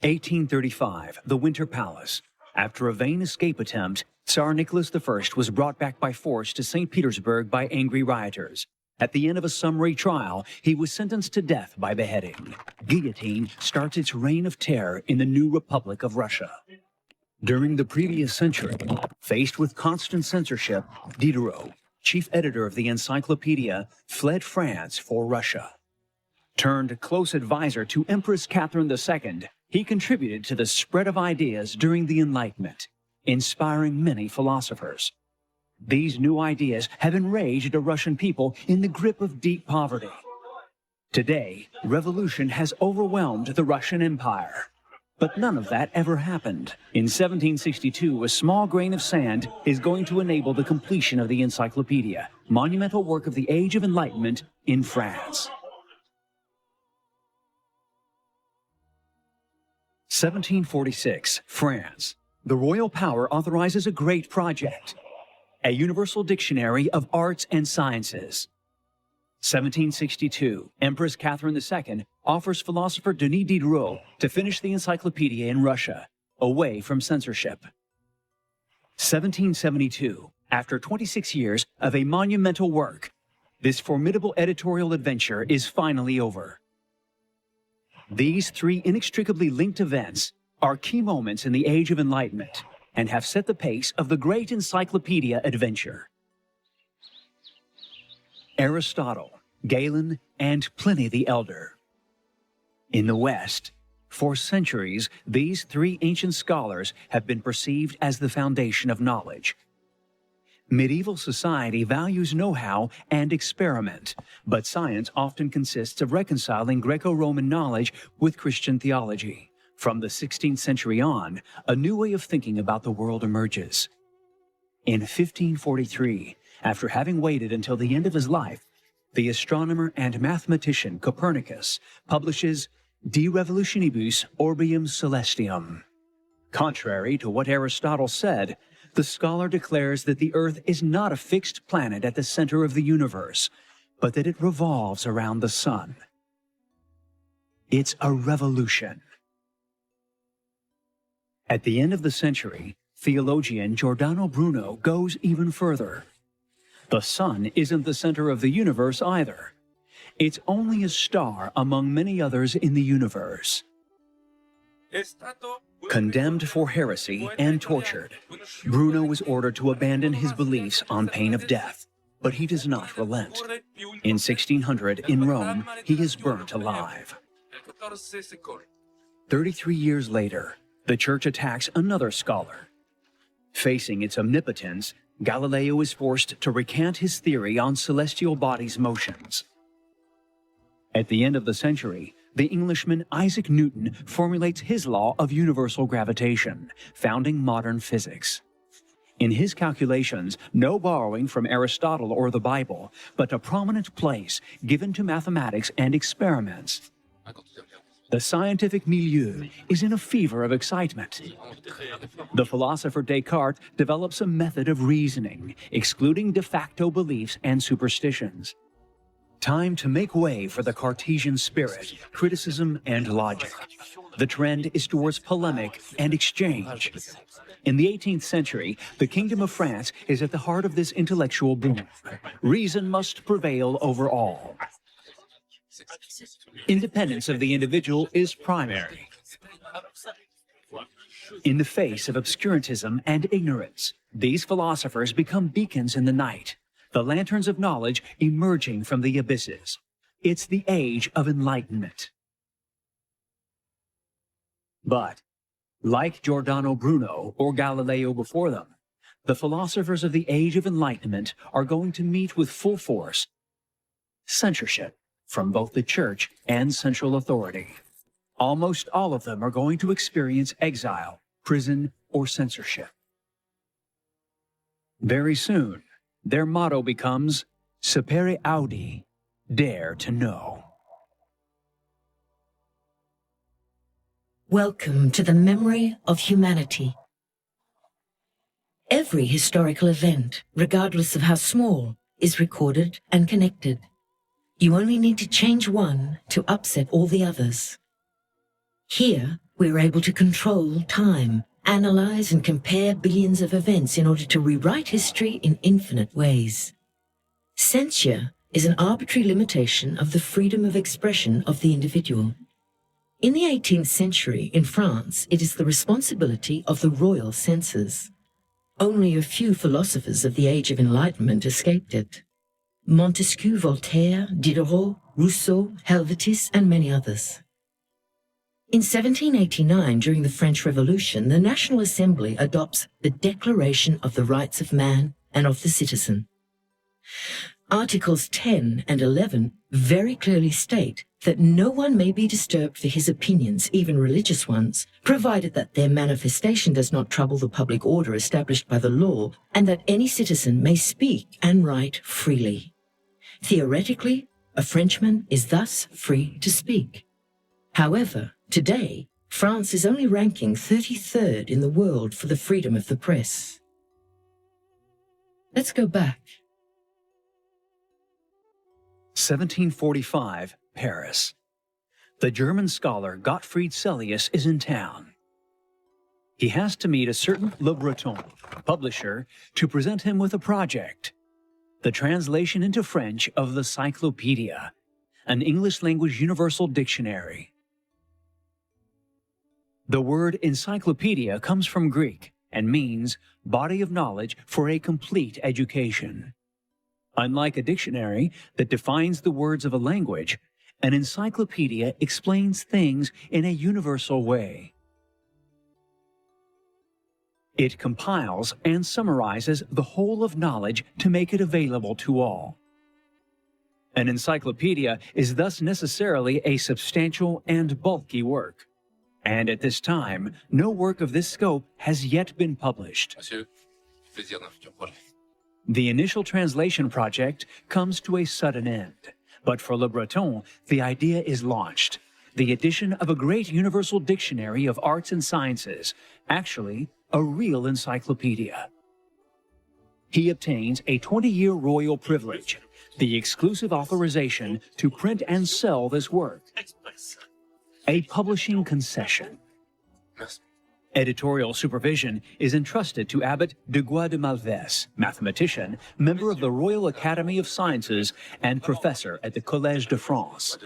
1835, the Winter Palace. After a vain escape attempt, Tsar Nicholas I was brought back by force to St. Petersburg by angry rioters. At the end of a summary trial, he was sentenced to death by beheading. Guillotine starts its reign of terror in the new Republic of Russia. During the previous century, faced with constant censorship, Diderot, chief editor of the Encyclopedia, fled France for Russia. Turned close advisor to Empress Catherine II, he contributed to the spread of ideas during the Enlightenment, inspiring many philosophers. These new ideas have enraged the Russian people in the grip of deep poverty. Today, revolution has overwhelmed the Russian Empire. But none of that ever happened. In 1762, a small grain of sand is going to enable the completion of the Encyclopedia, monumental work of the Age of Enlightenment in France. 1746, France. The royal power authorizes a great project, a universal dictionary of arts and sciences. 1762, Empress Catherine II offers philosopher Denis Diderot to finish the Encyclopedia in Russia, away from censorship. 1772, after 26 years of a monumental work, this formidable editorial adventure is finally over. These three inextricably linked events are key moments in the Age of Enlightenment and have set the pace of the great encyclopedia adventure. Aristotle, Galen, and Pliny the Elder. In the West, for centuries, these three ancient scholars have been perceived as the foundation of knowledge. Medieval society values know-how and experiment, but science often consists of reconciling Greco-Roman knowledge with Christian theology. From the 16th century on, a new way of thinking about the world emerges. In 1543, after having waited until the end of his life, the astronomer and mathematician Copernicus publishes De Revolutionibus Orbium Celestium. Contrary to what Aristotle said, the scholar declares that the Earth is not a fixed planet at the center of the universe, but that it revolves around the sun. It's a revolution. At the end of the century, theologian Giordano Bruno goes even further. The sun isn't the center of the universe either. It's only a star among many others in the universe. Condemned for heresy and tortured, Bruno was ordered to abandon his beliefs on pain of death, but he does not relent. In 1600, in Rome, he is burnt alive. 33 years later, the Church attacks another scholar. Facing its omnipotence, Galileo is forced to recant his theory on celestial bodies' motions. At the end of the century, the Englishman Isaac Newton formulates his law of universal gravitation, founding modern physics. In his calculations, no borrowing from Aristotle or the Bible, but a prominent place given to mathematics and experiments. The scientific milieu is in a fever of excitement. The philosopher Descartes develops a method of reasoning, excluding de facto beliefs and superstitions. Time to make way for the Cartesian spirit, criticism, and logic. The trend is towards polemic and exchange. In the 18th century, the Kingdom of France is at the heart of this intellectual boom. Reason must prevail over all. Independence of the individual is primary. In the face of obscurantism and ignorance, these philosophers become beacons in the night, the lanterns of knowledge emerging from the abysses. It's the Age of Enlightenment. But, like Giordano Bruno or Galileo before them, the philosophers of the Age of Enlightenment are going to meet with full force censorship from both the Church and central authority. Almost all of them are going to experience exile, prison, or censorship. Very soon, their motto becomes Sapere Audi, dare to know. Welcome to the memory of humanity. Every historical event, regardless of how small, is recorded and connected. You only need to change one to upset all the others. Here, We are able to control time, analyze and compare billions of events in order to rewrite history in infinite ways. Censure is an arbitrary limitation of the freedom of expression of the individual. In the 18th century, in France, it is the responsibility of the royal censors. Only a few philosophers of the Age of Enlightenment escaped it. Montesquieu, Voltaire, Diderot, Rousseau, Helvetius, and many others. In 1789, during the French Revolution, the National Assembly adopts the Declaration of the Rights of Man and of the Citizen. Articles 10 and 11 very clearly state that no one may be disturbed for his opinions, even religious ones, provided that their manifestation does not trouble the public order established by the law, and that any citizen may speak and write freely. Theoretically, a Frenchman is thus free to speak. However, today, France is only ranking 33rd in the world for the freedom of the press. Let's go back. 1745, Paris. The German scholar Gottfried Celius is in town. He has to meet a certain Le Breton, publisher, to present him with a project: the translation into French of the Encyclopedia, an English-language universal dictionary. The word encyclopedia comes from Greek and means body of knowledge for a complete education. Unlike a dictionary that defines the words of a language, an encyclopedia explains things in a universal way. It compiles and summarizes the whole of knowledge to make it available to all. An encyclopedia is thus necessarily a substantial and bulky work. And at this time, no work of this scope has yet been published. The initial translation project comes to a sudden end, but for Le Breton, the idea is launched: the edition of a great universal dictionary of arts and sciences, actually a real encyclopedia. He obtains a 20-year royal privilege, the exclusive authorization to print and sell this work, a publishing concession. Editorial supervision is entrusted to Abbot de Gois de Malves, mathematician, member of the Royal Academy of Sciences, and professor at the Collège de France.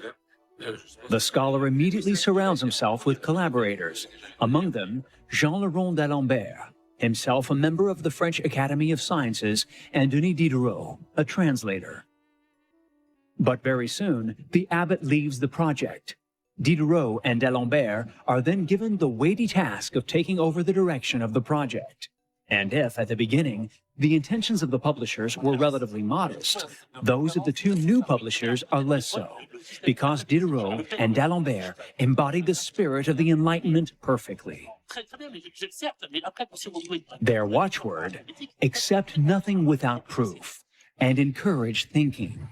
The scholar immediately surrounds himself with collaborators, among them Jean-Laurent d'Alembert, himself a member of the French Academy of Sciences, and Denis Diderot, a translator. But very soon, the abbot leaves the project. Diderot and d'Alembert are then given the weighty task of taking over the direction of the project. And if, at the beginning, the intentions of the publishers were relatively modest, those of the two new publishers are less so, because Diderot and d'Alembert embodied the spirit of the Enlightenment perfectly. Their watchword: accept nothing without proof, and encourage thinking.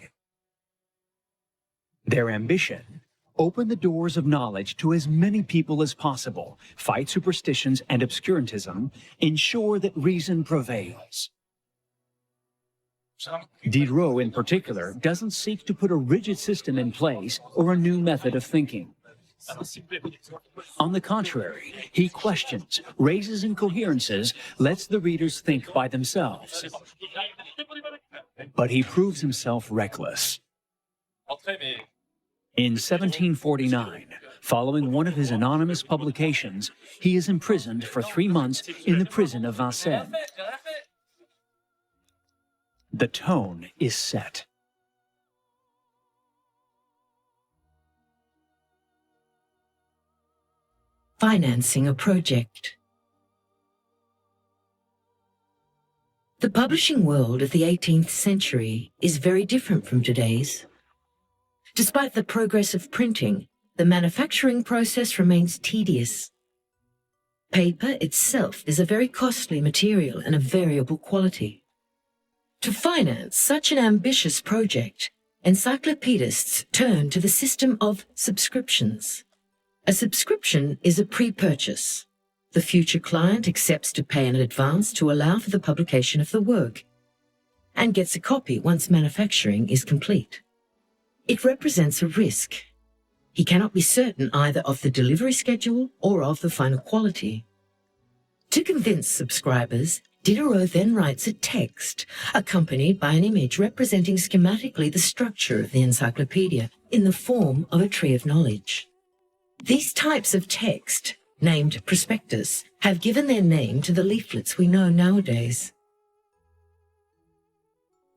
Their ambition: open the doors of knowledge to as many people as possible, fight superstitions and obscurantism, ensure that reason prevails. Diderot, in particular, doesn't seek to put a rigid system in place or a new method of thinking. On the contrary, he questions, raises incoherences, lets the readers think by themselves. But he proves himself reckless. In 1749, following one of his anonymous publications, he is imprisoned for 3 months in the prison of Vincennes. The tone is set. Financing a project. The publishing world of the 18th century is very different from today's. Despite the progress of printing, the manufacturing process remains tedious. Paper itself is a very costly material and of variable quality. To finance such an ambitious project, encyclopedists turn to the system of subscriptions. A subscription is a pre-purchase. The future client accepts to pay in advance to allow for the publication of the work, and gets a copy once manufacturing is complete. It represents a risk. he cannot be certain either of the delivery schedule or of the final quality. To convince subscribers, Diderot then writes a text, accompanied by an image representing schematically the structure of the encyclopedia in the form of a tree of knowledge. These types of text, named prospectus, have given their name to the leaflets we know nowadays.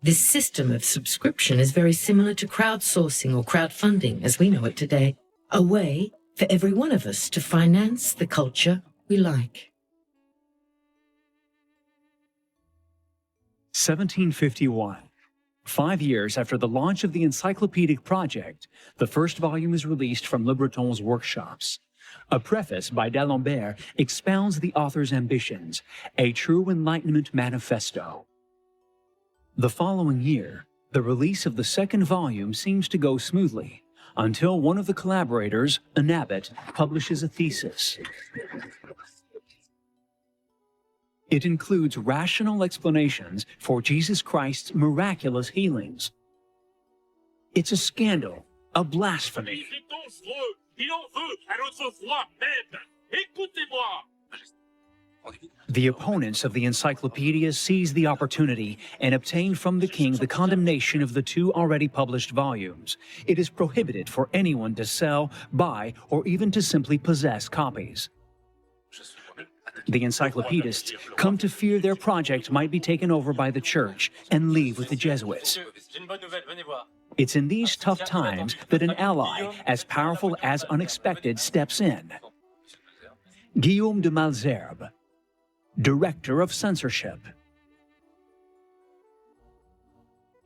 This system of subscription is very similar to crowdsourcing or crowdfunding as we know it today, a way for every one of us to finance the culture we like. 1751. 5 years after the launch of the encyclopedic project, the first volume is released from Le Breton's workshops. A preface by d'Alembert expounds the author's ambitions, a true Enlightenment manifesto. The following year, the release of the second volume seems to go smoothly, until one of the collaborators, an abbot, publishes a thesis. It includes rational explanations for Jesus Christ's miraculous healings. It's a scandal, a blasphemy. The opponents of the encyclopedia seized the opportunity and obtained from the king the condemnation of the 2 already published volumes. It is prohibited for anyone to sell, buy, or even to simply possess copies. The encyclopedists come to fear their project might be taken over by the church and leave with the Jesuits. It's in these tough times that an ally as powerful as unexpected steps in. Guillaume de Malesherbes, Director of Censorship.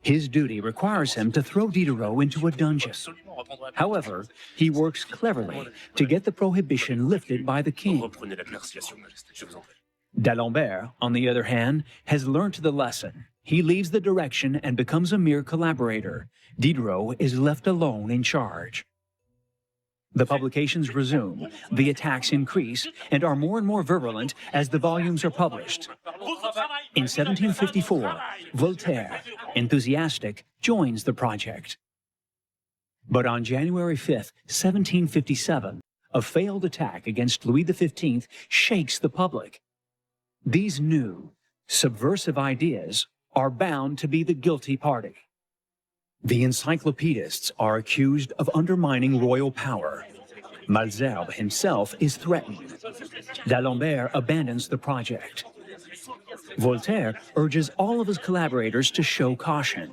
His duty requires him to throw Diderot into a dungeon. However, he works cleverly to get the prohibition lifted by the king. D'Alembert, on the other hand, has learnt the lesson. He leaves the direction and becomes a mere collaborator. Diderot is left alone in charge. The publications resume, the attacks increase, and are more and more virulent as the volumes are published. In 1754, Voltaire, enthusiastic, joins the project. But on January 5, 1757, a failed attack against Louis XV shakes the public. These new, subversive ideas are bound to be the guilty party. The encyclopedists are accused of undermining royal power. Malesherbes himself is threatened. D'Alembert abandons the project. Voltaire urges all of his collaborators to show caution.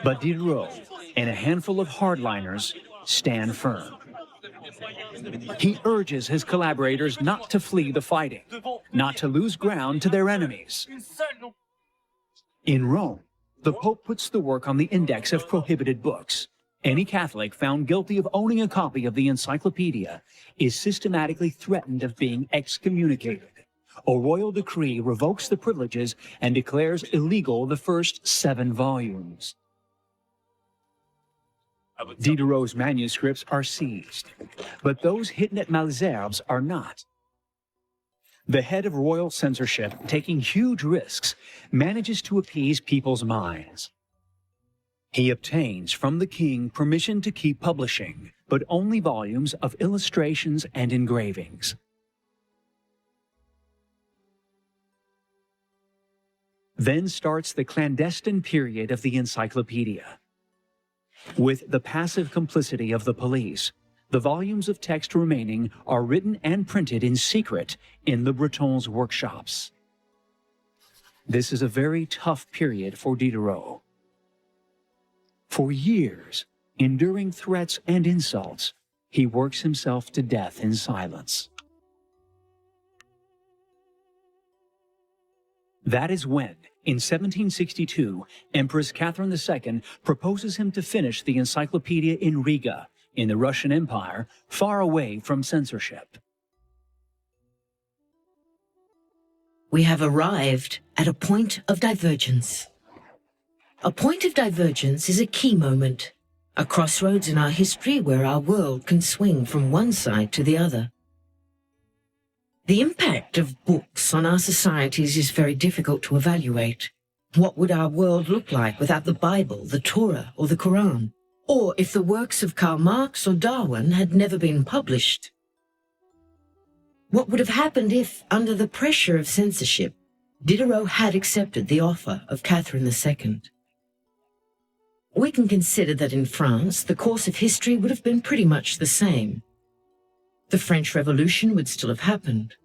But Diderot and a handful of hardliners stand firm. He urges his collaborators not to flee the fighting, not to lose ground to their enemies. In Rome, the Pope puts the work on the index of prohibited books. Any Catholic found guilty of owning a copy of the Encyclopedia is systematically threatened of being excommunicated. A royal decree revokes the privileges and declares illegal the first 7 volumes. Diderot's manuscripts are seized, but those hidden at Malesherbes are not. The head of royal censorship, taking huge risks, manages to appease people's minds. He obtains from the king permission to keep publishing, but only volumes of illustrations and engravings. Then starts the clandestine period of the encyclopedia. With the passive complicity of the police, the volumes of text remaining are written and printed in secret in Le Breton's workshops. This is a very tough period for Diderot. For years, enduring threats and insults, he works himself to death in silence. That is when, in 1762, Empress Catherine II proposes him to finish the encyclopedia in Riga, in the Russian Empire, far away from censorship. We have arrived at a point of divergence. A point of divergence is a key moment, a crossroads in our history where our world can swing from one side to the other. The impact of books on our societies is very difficult to evaluate. What would our world look like without the Bible, the Torah, or the Quran? or if the works of Karl Marx or Darwin had never been published. What would have happened if, under the pressure of censorship, Diderot had accepted the offer of Catherine II? We can consider that in France, the course of history would have been pretty much the same. The French Revolution would still have happened.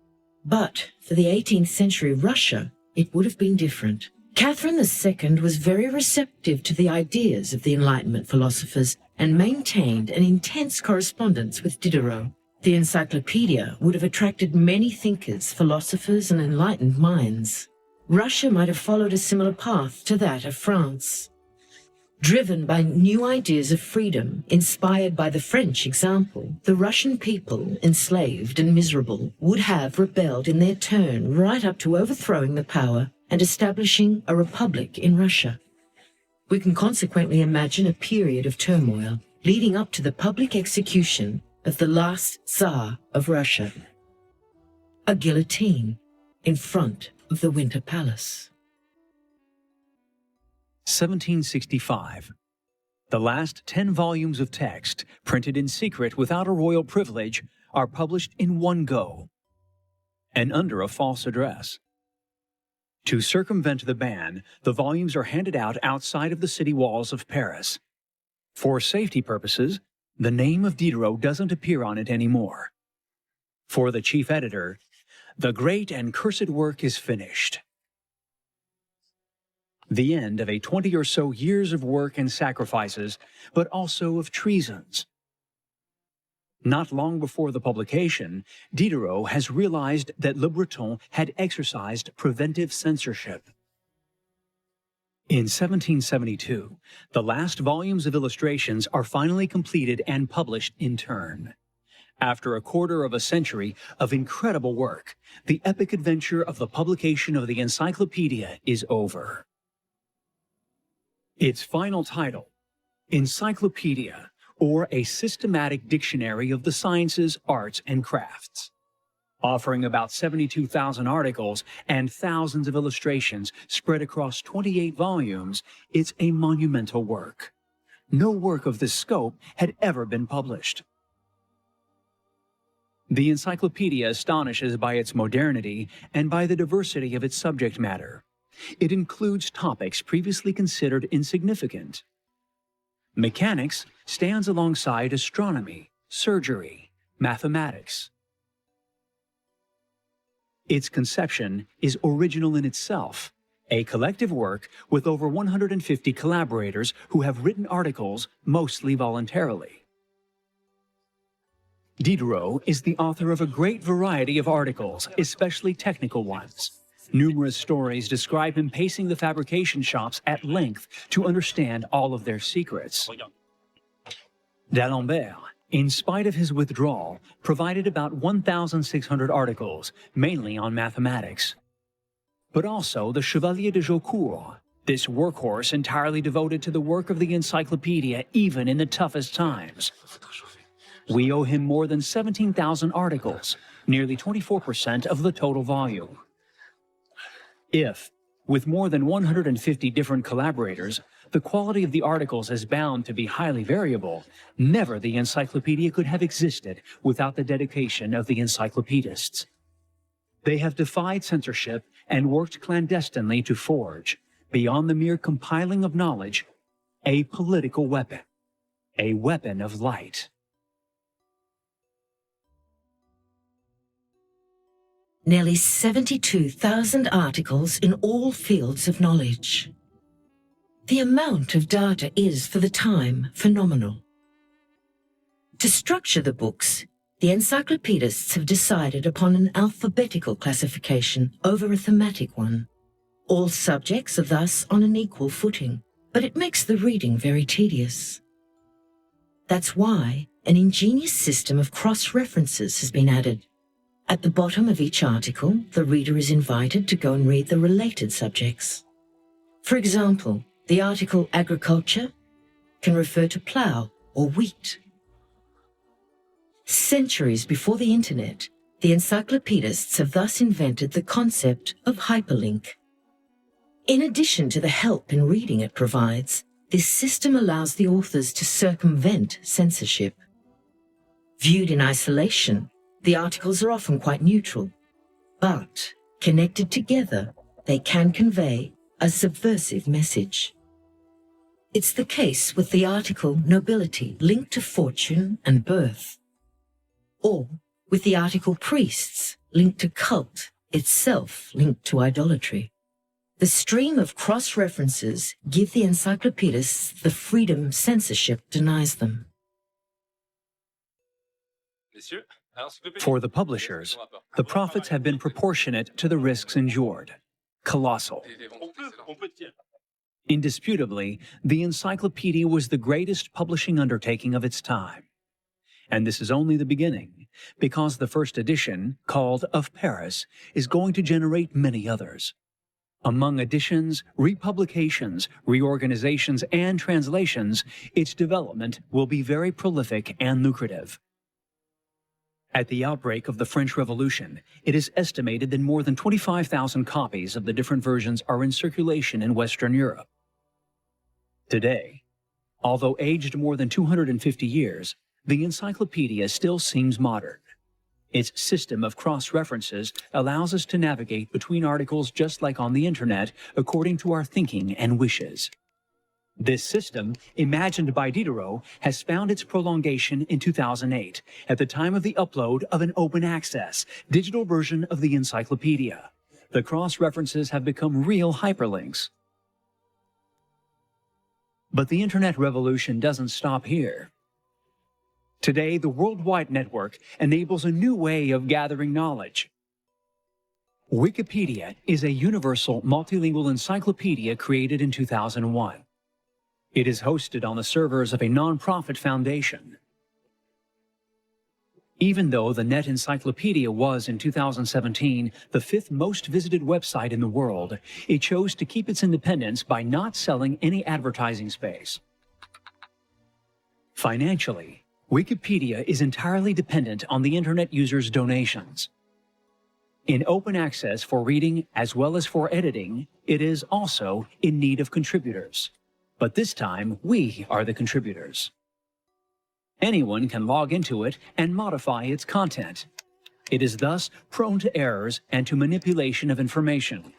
But for the 18th century Russia, it would have been different. Catherine II was very receptive to the ideas of the Enlightenment philosophers and maintained an intense correspondence with Diderot. The Encyclopedia would have attracted many thinkers, philosophers, and enlightened minds. Russia might have followed a similar path to that of France. Driven by new ideas of freedom, inspired by the French example, the Russian people, enslaved and miserable, would have rebelled in their turn right up to overthrowing the power and establishing a republic in Russia. We can consequently imagine a period of turmoil leading up to the public execution of the last Tsar of Russia. A guillotine in front of the Winter Palace. 1765. The last 10 volumes of text, printed in secret without a royal privilege, are published in one go, and under a false address. To circumvent the ban, the volumes are handed out outside of the city walls of Paris. For safety purposes, the name of Diderot doesn't appear on it anymore. For the chief editor, the great and cursed work is finished. The end of a 20 or so years of work and sacrifices, but also of treasons. Not long before the publication, Diderot has realized that Le Breton had exercised preventive censorship. In 1772, the last volumes of illustrations are finally completed and published in turn. After a quarter of a century of incredible work, the epic adventure of the publication of the Encyclopedia is over. Its final title, Encyclopedia, or a systematic dictionary of the sciences, arts, and crafts. Offering about 72,000 articles and thousands of illustrations spread across 28 volumes, it's a monumental work. No work of this scope had ever been published. The Encyclopedia astonishes by its modernity and by the diversity of its subject matter. It includes topics previously considered insignificant. Mechanics stands alongside astronomy, surgery, mathematics. Its conception is original in itself, a collective work with over 150 collaborators who have written articles, mostly voluntarily. Diderot is the author of a great variety of articles, especially technical ones. Numerous stories describe him pacing the fabrication shops at length to understand all of their secrets. D'Alembert, in spite of his withdrawal, provided about 1,600 articles, mainly on mathematics. But also the Chevalier de Jaucourt, this workhorse entirely devoted to the work of the Encyclopedia even in the toughest times. We owe him more than 17,000 articles, nearly 24% of the total volume. If, with more than 150 different collaborators, the quality of the articles is bound to be highly variable, never the encyclopedia could have existed without the dedication of the encyclopedists. They have defied censorship and worked clandestinely to forge, beyond the mere compiling of knowledge, a political weapon, a weapon of light. Nearly 72,000 articles in all fields of knowledge. The amount of data is, for the time, phenomenal. To structure the books, the encyclopedists have decided upon an alphabetical classification over a thematic one. All subjects are thus on an equal footing, but it makes the reading very tedious. That's why an ingenious system of cross-references has been added. At the bottom of each article, the reader is invited to go and read the related subjects. For example, the article agriculture can refer to plough or wheat. Centuries before the internet, the encyclopedists have thus invented the concept of hyperlink. In addition to the help in reading it provides, this system allows the authors to circumvent censorship. Viewed in isolation, the articles are often quite neutral, but connected together, they can convey a subversive message. It's the case with the article Nobility linked to fortune and birth, or with the article Priests linked to cult, itself linked to idolatry. The stream of cross-references give the encyclopedists the freedom censorship denies them. For the publishers, the profits have been proportionate to the risks endured. Colossal. Indisputably, the encyclopedia was the greatest publishing undertaking of its time. And this is only the beginning, because the first edition, called Of Paris, is going to generate many others. Among editions, republications, reorganizations, and translations, its development will be very prolific and lucrative. At the outbreak of the French Revolution, it is estimated that more than 25,000 copies of the different versions are in circulation in Western Europe. Today, although aged more than 250 years, the encyclopedia still seems modern. Its system of cross-references allows us to navigate between articles just like on the Internet, according to our thinking and wishes. This system, imagined by Diderot, has found its prolongation in 2008, at the time of the upload of an open-access, digital version of the encyclopedia. The cross-references have become real hyperlinks. But the Internet revolution doesn't stop here. Today, the worldwide network enables a new way of gathering knowledge. Wikipedia is a universal multilingual encyclopedia created in 2001. It is hosted on the servers of a non-profit foundation. Even though the Net Encyclopedia was, in 2017, the 5th most visited website in the world, it chose to keep its independence by not selling any advertising space. Financially, Wikipedia is entirely dependent on the Internet users' donations. In open access for reading as well as for editing, it is also in need of contributors. But this time, we are the contributors. Anyone can log into it and modify its content. It is thus prone to errors and to manipulation of information.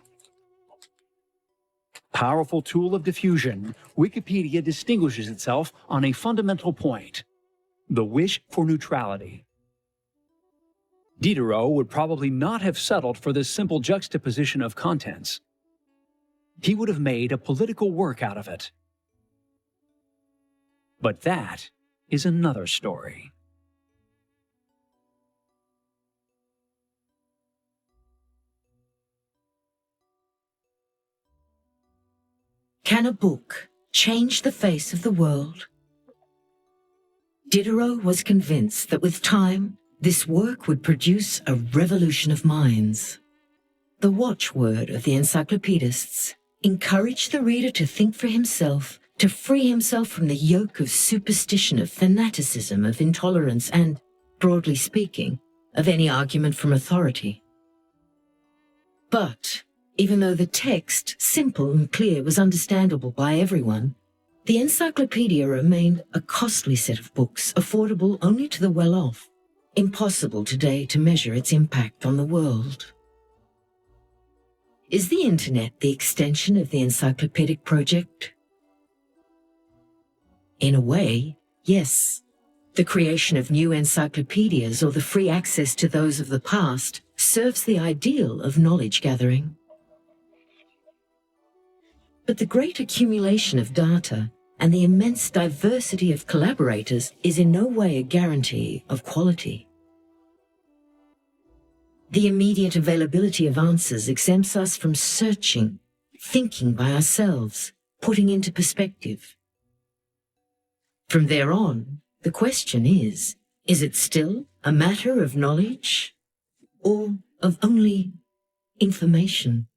Powerful tool of diffusion, Wikipedia distinguishes itself on a fundamental point: the wish for neutrality. Diderot would probably not have settled for this simple juxtaposition of contents. He would have made a political work out of it. But that is another story. Can a book change the face of the world? Diderot was convinced that with time, this work would produce a revolution of minds. The watchword of the encyclopedists encouraged the reader to think for himself, to free himself from the yoke of superstition, of fanaticism, of intolerance, and, broadly speaking, of any argument from authority. But, even though the text, simple and clear, was understandable by everyone, the encyclopedia remained a costly set of books, affordable only to the well-off, impossible today to measure its impact on the world. Is the Internet the extension of the encyclopedic project? In a way, yes. The creation of new encyclopedias or the free access to those of the past serves the ideal of knowledge gathering. But the great accumulation of data and the immense diversity of collaborators is in no way a guarantee of quality. The immediate availability of answers exempts us from searching, thinking by ourselves, putting into perspective. From there on, the question is it still a matter of knowledge or of only information?